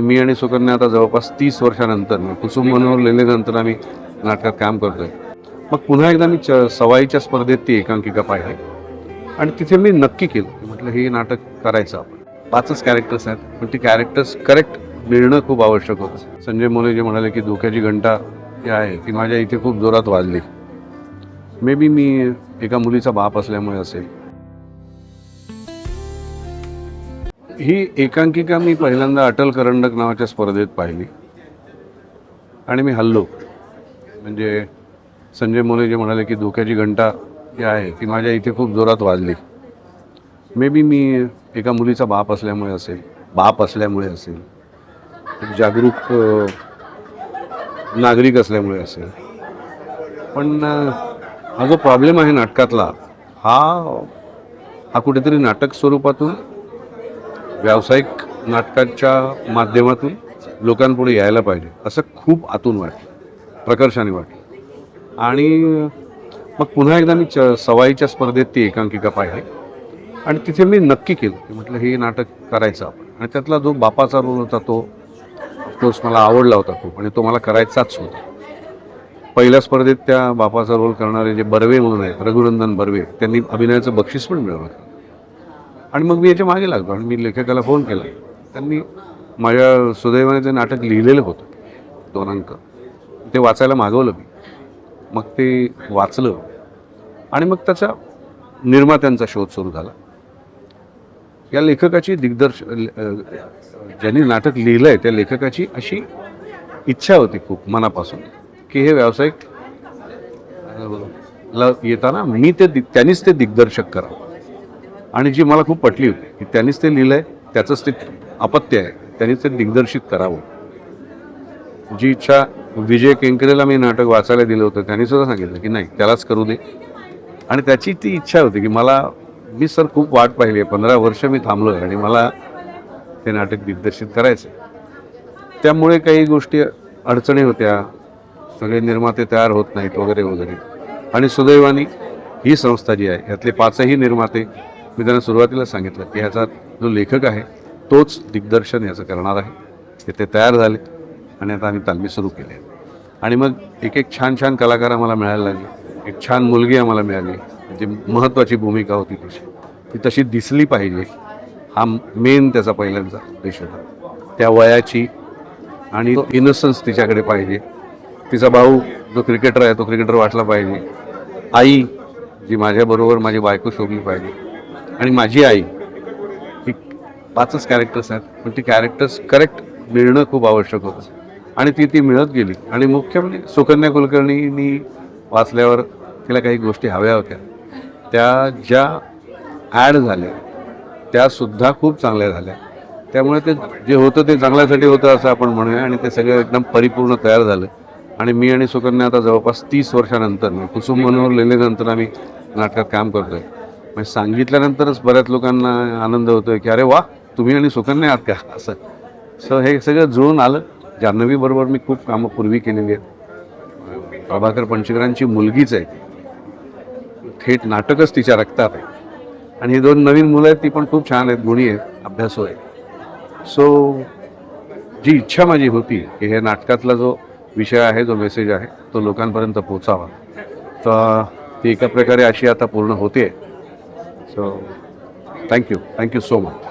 मी आणि सुकन्या आता जवळपास 30 वर्षानंतर कुसुम मनोहर लिहिल्यानंतर आम्ही नाटकात काम करतोय. मग पुन्हा एकदा मी सवाईच्या स्पर्धेत ती एकांकिका पाहिली आणि तिथे मी नक्की केलं, म्हटलं हे नाटक करायचं आपण. 5च कॅरेक्टर्स आहेत, पण ती कॅरेक्टर्स करेक्ट मिळणं खूप आवश्यक होतं. संजय मोले जे म्हणाले की धोक्याची घंटा जी आहे ती माझ्या इथे खूप जोरात वाजली. मे बी मी एका मुलीचा बाप असल्यामुळे असेल. ही एकांकिका मी पहिल्यांदा अटल करंडक नावाच्या स्पर्धेत पाहिली आणि मी हल्लो. म्हणजे संजय मोले जे म्हणाले की धोक्याची घंटा जी आहे ती माझ्या इथे खूप जोरात वाजली. मे बी मी एका मुलीचा बाप असल्यामुळे असेल, एक जागरूक नागरिक असल्यामुळे असेल. पण हा जो प्रॉब्लेम आहे नाटकातला हा कुठेतरी नाटक स्वरूपातून व्यावसायिक नाटकाच्या माध्यमातून लोकांपुढे यायला पाहिजे असं खूप आतून वाटलं, प्रकर्षाने वाटलं. आणि मग पुन्हा एकदा मी सवाईच्या स्पर्धेत ती एकांकिका पाहिली आणि तिथे मी नक्की केलं की म्हटलं हे नाटक करायचं आपण. आणि त्यातला जो बापाचा रोल होता तो ऑफकोर्स मला आवडला होता खूप आणि तो मला करायचाच होता. पहिल्या स्पर्धेत त्या बापाचा रोल करणारे जे बर्वे म्हणून आहेत, रघुनंदन बर्वे, त्यांनी अभिनयाचं बक्षीस पण मिळवलं. आणि मग मी याच्या मागे लागलो आणि मी लेखकाला फोन केला. त्यांनी माझ्या सुदैवाने ते नाटक लिहिलेलं होतं, 2 अंक ते वाचायला मागवलं मी. मग ते वाचलं आणि मग त्याचा निर्मात्यांचा शोध सुरू झाला. या लेखकाची ज्यांनी नाटक लिहिलं आहे त्या लेखकाची अशी इच्छा होती खूप मनापासून की हे व्यावसायिक येताना त्यांनीच ते दिग्दर्शक करावं. आणि जी मला खूप पटली होती की त्यांनीच ते लिहिलं आहे, त्याचंच ते अपत्य आहे, त्यांनीच ते दिग्दर्शित करावं. जी इच्छा विजय केंकरेला मी नाटक वाचायला दिलं होतं त्यांनी सुद्धा सांगितलं की नाही त्यालाच करू दे. आणि त्याची ती इच्छा होती की मी सर खूप वाट पाहिली आहे, 15 वर्ष मी थांबलो आहे आणि मला ते नाटक दिग्दर्शित करायचं. त्यामुळे काही गोष्टी अडचणी होत्या, सगळे निर्माते तयार होत नाहीत वगैरे वगैरे. आणि सुदैवाने ही संस्था जी आहे यातले 5ही निर्माते, मी त्यांना सुरुवातीला सांगितलं की ह्याचा जो लेखक आहे तोच दिग्दर्शन याचं करणार आहे. ते तयार झाले आणि आता आम्ही तालमी सुरू केली आहे. आणि मग एक छान छान कलाकार आम्हाला मिळायला लागले. एक छान मुलगी आम्हाला मिळाली, जी महत्त्वाची भूमिका होती ती तशी दिसली पाहिजे, हा मेन त्याचा पहिल्यांदा उद्देश होता. त्या वयाची आणि इनोसन्स तिच्याकडे पाहिजे. तिचा भाऊ जो क्रिकेटर आहे तो क्रिकेटर वाटला पाहिजे. आई जी माझ्याबरोबर माझी बायको शोभली पाहिजे. आणि माझी आई. ही 5च कॅरेक्टर्स आहेत, पण ती कॅरेक्टर्स करेक्ट मिळणं खूप आवश्यक होतं आणि ती मिळत गेली. आणि मुख्य म्हणजे सुकन्या कुलकर्णींनी वाचल्यावर तिला काही गोष्टी हव्या होत्या, त्या ज्या ॲड झाल्या त्यासुद्धा खूप चांगल्या झाल्या. त्यामुळे ते जे होतं ते चांगल्यासाठी होतं असं आपण म्हणूया. आणि ते सगळं एकदम परिपूर्ण तयार झालं. आणि मी आणि सुकन्या आता जवळपास 30 वर्षानंतर कुसुम मनोहर लिहिल्यानंतर आम्ही नाटकात काम करतोय. म्हणजे सांगितल्यानंतरच बऱ्याच लोकांना आनंद होतोय की अरे वा, तुम्ही आणि सुकन्या आहात का असं. सो हे सगळं जुळून आलं. जान्हवीबरोबर मी खूप कामं पूर्वी केलेली आहेत. प्रभाकर पणशीकरांची मुलगीच आहे, थेट नाटकच तिच्या रक्तात आहे. आणि ही 2 नवीन मुलं आहेत, ती पण खूप छान आहेत, गुणी आहेत, अभ्यासू आहेत. सो जी इच्छा माझी होती की हे नाटकातला जो विषय आहे, जो मेसेज आहे तो लोकांपर्यंत पोचावा, तर ती एका प्रकारे अशी आता पूर्ण होते. So thank you so much.